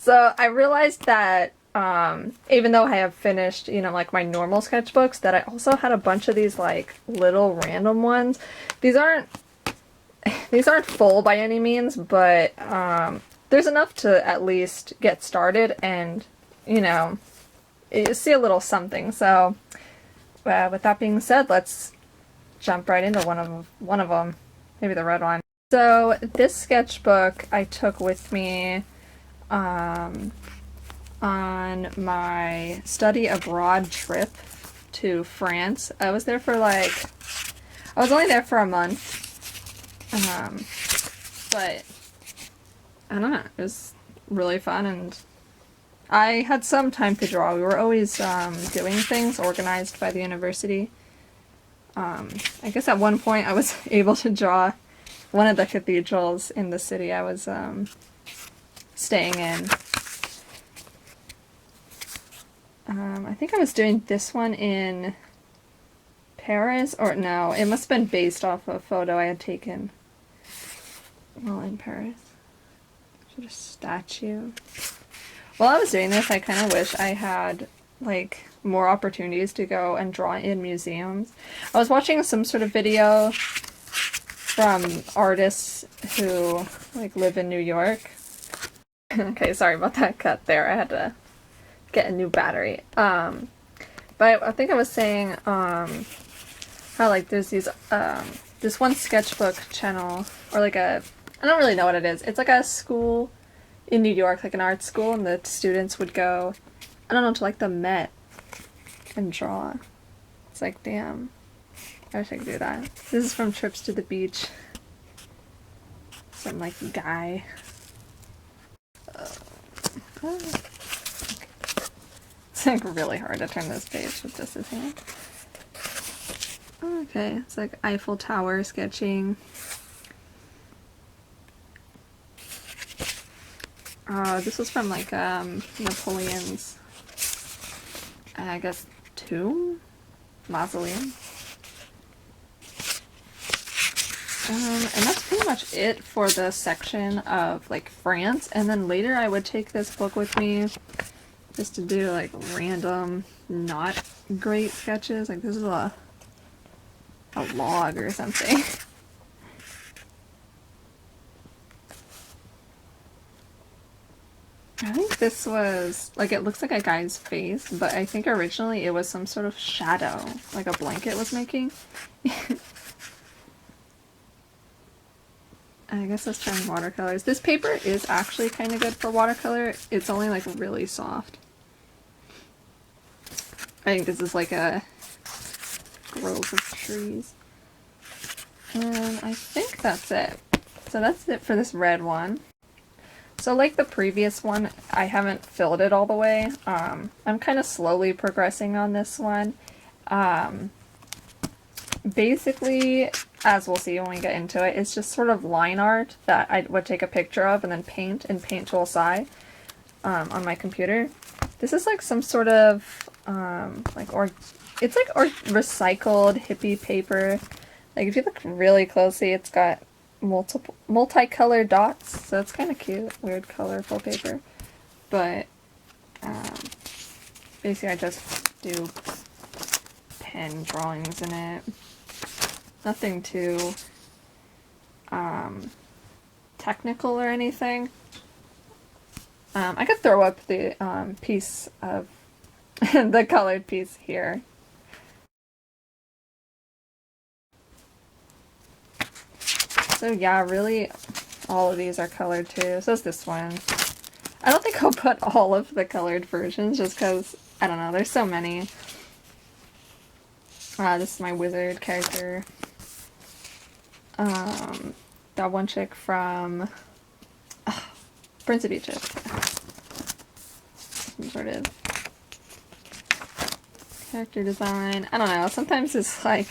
So I realized that even though I have finished, like my normal sketchbooks, that I also had a bunch of these like little random ones. These aren't full by any means, but there's enough to at least get started and, you know, you see a little something. So with that being said, let's jump right into one of them, maybe the red one. So this sketchbook I took with me on my study abroad trip to France. I was only there for a month, but I don't know, it was really fun, and I had some time to draw. We were always doing things organized by the university. I guess at one point I was able to draw one of the cathedrals in the city I was staying in. I think I was doing this one in Paris, or no, it must have been based off a photo I had taken while in Paris. Should a statue. While I was doing this, I kind of wish I had like more opportunities to go and draw in museums. I was watching some sort of video from artists who like live in New York. Okay, sorry about that cut there. I had to get a new battery. But I think I was saying how like there's these this one sketchbook channel, or like I don't really know what it is. It's like a school in New York, like an art school, and the students would go, I don't know, to like the Met and draw. It's like, damn, I wish I could do that. This is from Trips to the Beach. Some like guy. It's like really hard to turn this page with just his hand. Okay, it's like Eiffel Tower sketching. This was from like Napoleon's, I guess, tomb? Mausoleum. And that's pretty much it for the section of like France, and then later I would take this book with me just to do like random not great sketches. Like this is a log or something. I think this was, like, it looks like a guy's face, but I think originally it was some sort of shadow, like a blanket was making. I guess let's try watercolors. This paper is actually kind of good for watercolor. It's only like really soft. I think this is like a grove of trees. And I think that's it. So that's it for this red one. So like the previous one, I haven't filled it all the way. I'm kind of slowly progressing on this one. Basically, as we'll see when we get into it, it's just sort of line art that I would take a picture of and then paint in Paint Tool SI on my computer. This is like some sort of it's like recycled hippie paper. Like if you look really closely, it's got multicolored dots, so it's kind of cute. Weird colorful paper. But basically I just do pen drawings in it. Nothing too technical or anything. I could throw up the piece of the colored piece here. So yeah, really all of these are colored too. So is this one. I don't think I'll put all of the colored versions just because, I don't know, there's so many. This is my wizard character. That one chick from Prince of Egypt. Some sort of character design. I don't know, sometimes it's like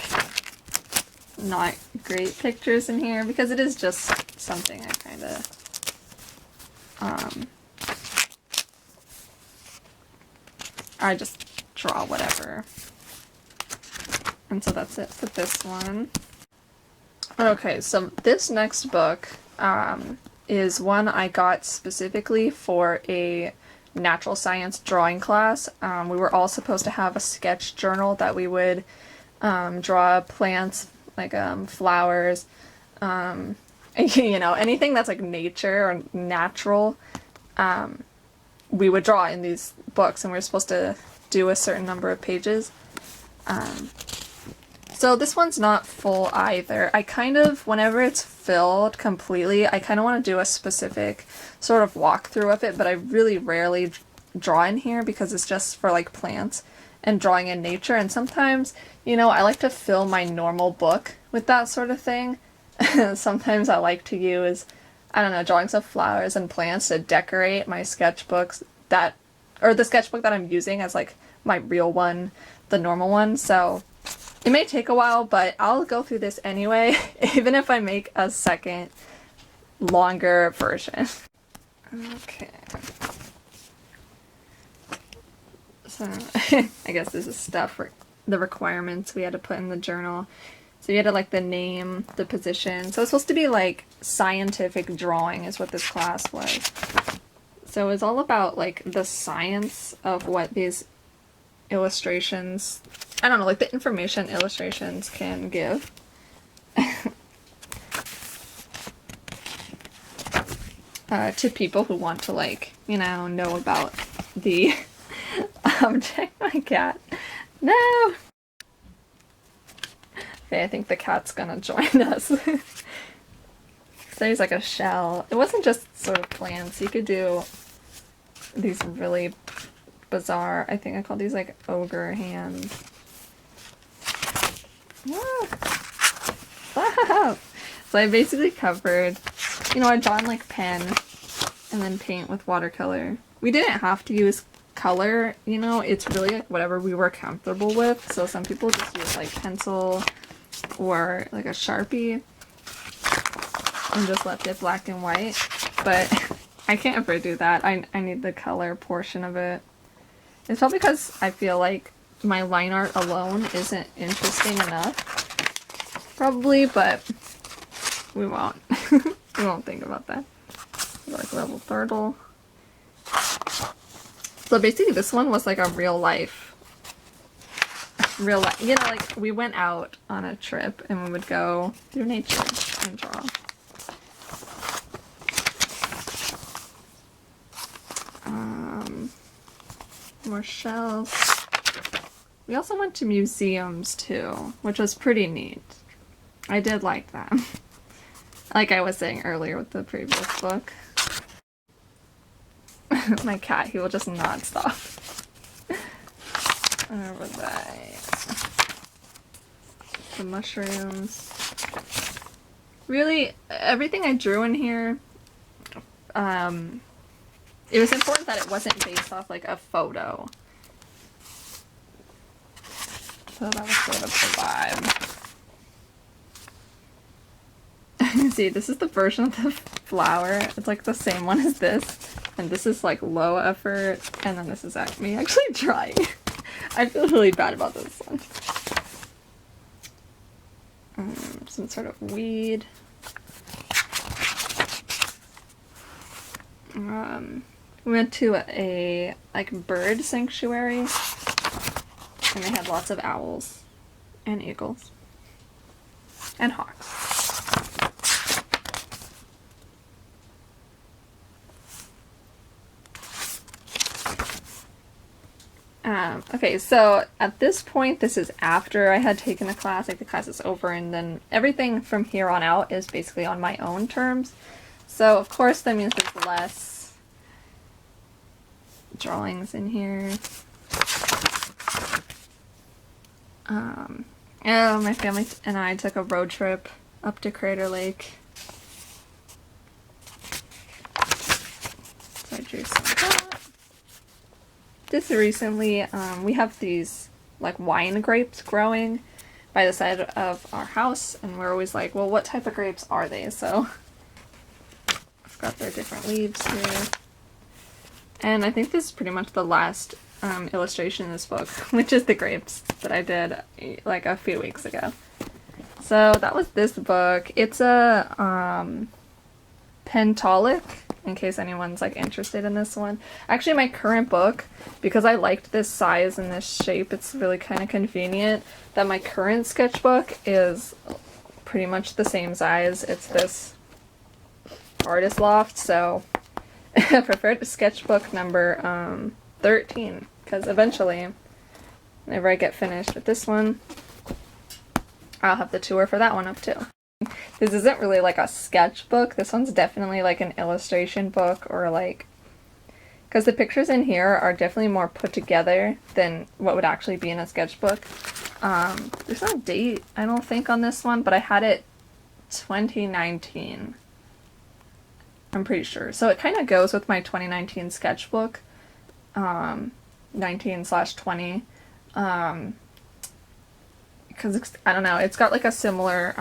not great pictures in here because it is just something I kind of I just draw whatever. And so that's it for this one. Okay, so this next book, is one I got specifically for a natural science drawing class. We were all supposed to have a sketch journal that we would draw plants, like flowers, you know, anything that's like nature or natural, we would draw in these books, and we were supposed to do a certain number of pages. So this one's not full either. I kind of, whenever it's filled completely, I kind of want to do a specific sort of walkthrough of it, but I really rarely draw in here because it's just for like plants and drawing in nature. And sometimes, you know, I like to fill my normal book with that sort of thing. Sometimes I like to use, I don't know, drawings of flowers and plants to decorate my sketchbooks that, or the sketchbook that I'm using as like my real one, the normal one. So it may take a while, but I'll go through this anyway, even if I make a second, longer version. Okay. So, I guess this is stuff for the requirements we had to put in the journal. So you had to like the name, the position. So it's supposed to be like scientific drawing is what this class was. So it was all about like the science of what these illustrations, I don't know, like the information illustrations can give. To people who want to like, you know about the object. My cat. No! Okay, I think the cat's gonna join us. So there's like a shell. It wasn't just sort of plants. You could do these really bizarre, I think I call these like ogre hands. Stop! So I basically covered, you know, I'd drawn like pen and then paint with watercolor. We didn't have to use color, you know, it's really like whatever we were comfortable with. So some people just use like pencil or like a Sharpie and just left it black and white, but I can't ever do that. I need the color portion of it. It's probably because I feel like my line art alone isn't interesting enough, probably, but we won't. We won't think about that. Like level turtle. So basically this one was like a real life, you know, like we went out on a trip and we would go through nature and draw. More shells. We also went to museums too, which was pretty neat. I did like that. Like I was saying earlier with the previous book. My cat, he will just not stop. Where was I? The mushrooms. Really, everything I drew in here, it was important that it wasn't based off like a photo. So that was sort of the vibe. See, this is the version of the flower. It's like the same one as this. And this is like low effort. And then this is me actually drawing. I feel really bad about this one. Some sort of weed. We went to a like bird sanctuary, and they had lots of owls and eagles and hawks. Okay, so at this point, this is after I had taken a class, like the class is over, and then everything from here on out is basically on my own terms. So of course that means there's less drawings in here. My family and I took a road trip up to Crater Lake. So I drew some of that. This recently, we have these like wine grapes growing by the side of our house, and we're always like, well, what type of grapes are they? So I've got their different leaves here. And I think this is pretty much the last illustration in this book, which is the grapes that I did like a few weeks ago. So that was this book. It's a Pentalic, in case anyone's like interested in this one. Actually, my current book, because I liked this size and this shape, it's really kind of convenient that my current sketchbook is pretty much the same size. It's this Artist Loft, so I preferred sketchbook number 13, because eventually, whenever I get finished with this one, I'll have the tour for that one up too. This isn't really like a sketchbook. This one's definitely like an illustration book, or like, because the pictures in here are definitely more put together than what would actually be in a sketchbook. There's no date, I don't think, on this one, but I had it 2019. I'm pretty sure. So it kind of goes with my 2019 sketchbook, 19/20. Because I don't know, it's got like a similar,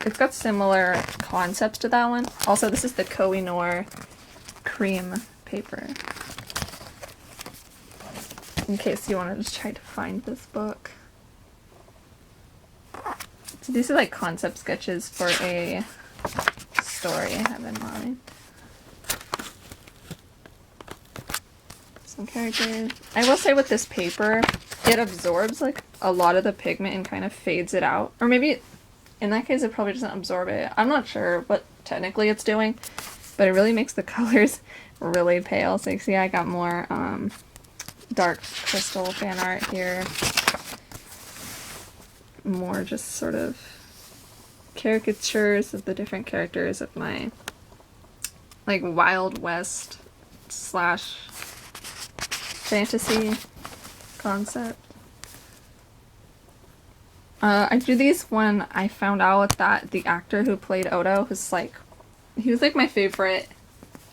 it's got similar concepts to that one. Also, this is the Koh-i-Noor cream paper, in case you wanted to try to find this book. So these are like concept sketches for a story I have in mind. Some characters. I will say with this paper, it absorbs like a lot of the pigment and kind of fades it out. Or maybe in that case it probably doesn't absorb it. I'm not sure what technically it's doing, but it really makes the colors really pale. So you see I got more dark crystal fan art here. More just sort of caricatures of the different characters of my like Wild West / fantasy concept. I do these when I found out that the actor who played Odo was like, he was like my favorite,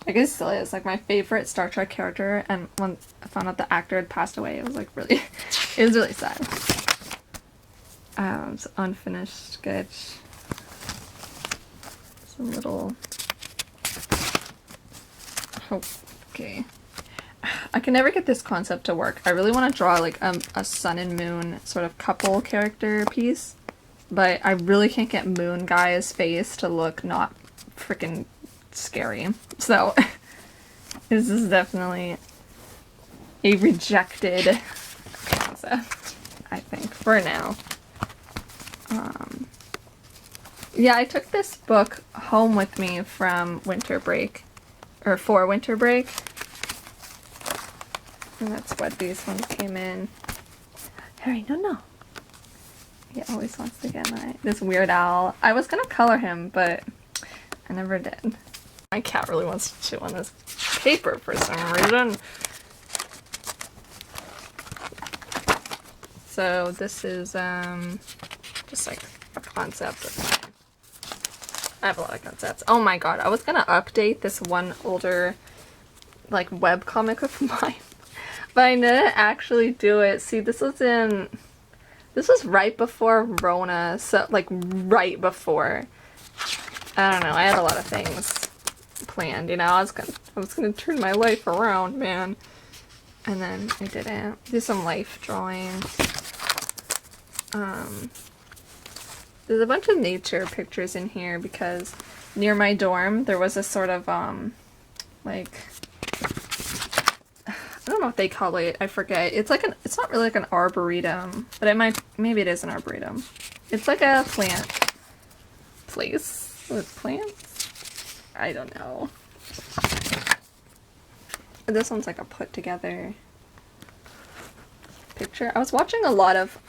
I guess still is, like my favorite Star Trek character, and when I found out the actor had passed away, it was like really, it was really sad. It's unfinished sketch. Some little, oh, okay. I can never get this concept to work. I really want to draw like a sun and moon sort of couple character piece, but I really can't get Moon Guy's face to look not freaking scary. So this is definitely a rejected concept, I think, for now. Yeah, I took this book home with me from winter break, or for winter break. And that's what these ones came in. Harry, no. He always wants to get this Weird Al. I was gonna color him, but I never did. My cat really wants to chew on this paper for some reason. So this is just like a concept of mine. I have a lot of concepts. Oh my god, I was gonna update this one older like webcomic of mine, but I didn't actually do it. See, this was right before Rona, so like right before. I don't know, I had a lot of things planned, you know, I was gonna turn my life around, man. And then I didn't. Do some life drawings. There's a bunch of nature pictures in here because near my dorm there was a sort of like, I don't know what they call it, I forget. It's like it's not really like an arboretum, but maybe it is an arboretum. It's like a plant place with plants? I don't know. This one's like a put together picture. I was watching a lot of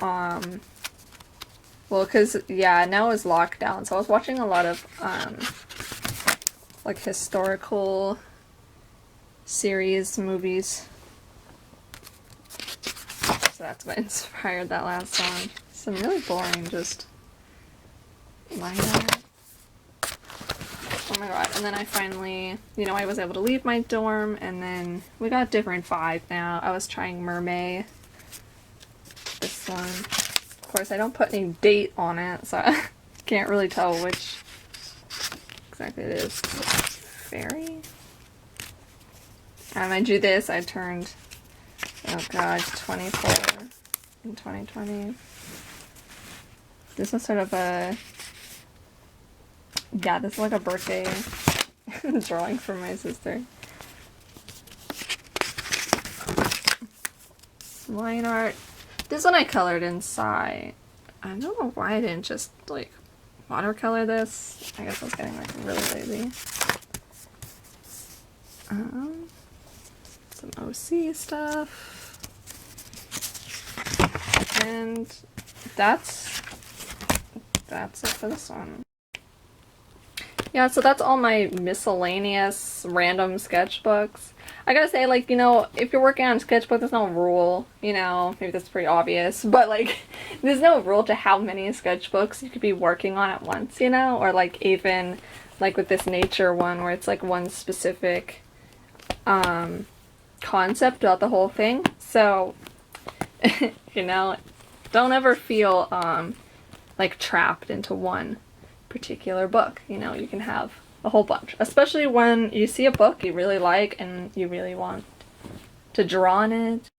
well, because yeah, now it's lockdown, so I was watching a lot of like historical series, movies. So that's what inspired that last song. Some really boring just line art. Oh my god. And then I finally, you know, I was able to leave my dorm, and then we got a different vibe now. I was trying Mermaid. This one. Of course, I don't put any date on it, so I can't really tell which exactly it is. Fairy? I drew this, I turned, oh god, 24 in 2020. This is sort of a, yeah, this is like a birthday drawing for my sister. Line art. This one I colored inside. I don't know why I didn't just like watercolor this. I guess I was getting like really lazy. Some OC stuff. And that's it for this one. Yeah, so that's all my miscellaneous random sketchbooks. I gotta say, like, you know, if you're working on a sketchbook, there's no rule, you know, maybe that's pretty obvious, but like, there's no rule to how many sketchbooks you could be working on at once, you know, or like even like with this nature one where it's like one specific concept throughout the whole thing. So, you know, don't ever feel like trapped into one particular book. You know, you can have a whole bunch, especially when you see a book you really like and you really want to draw on it.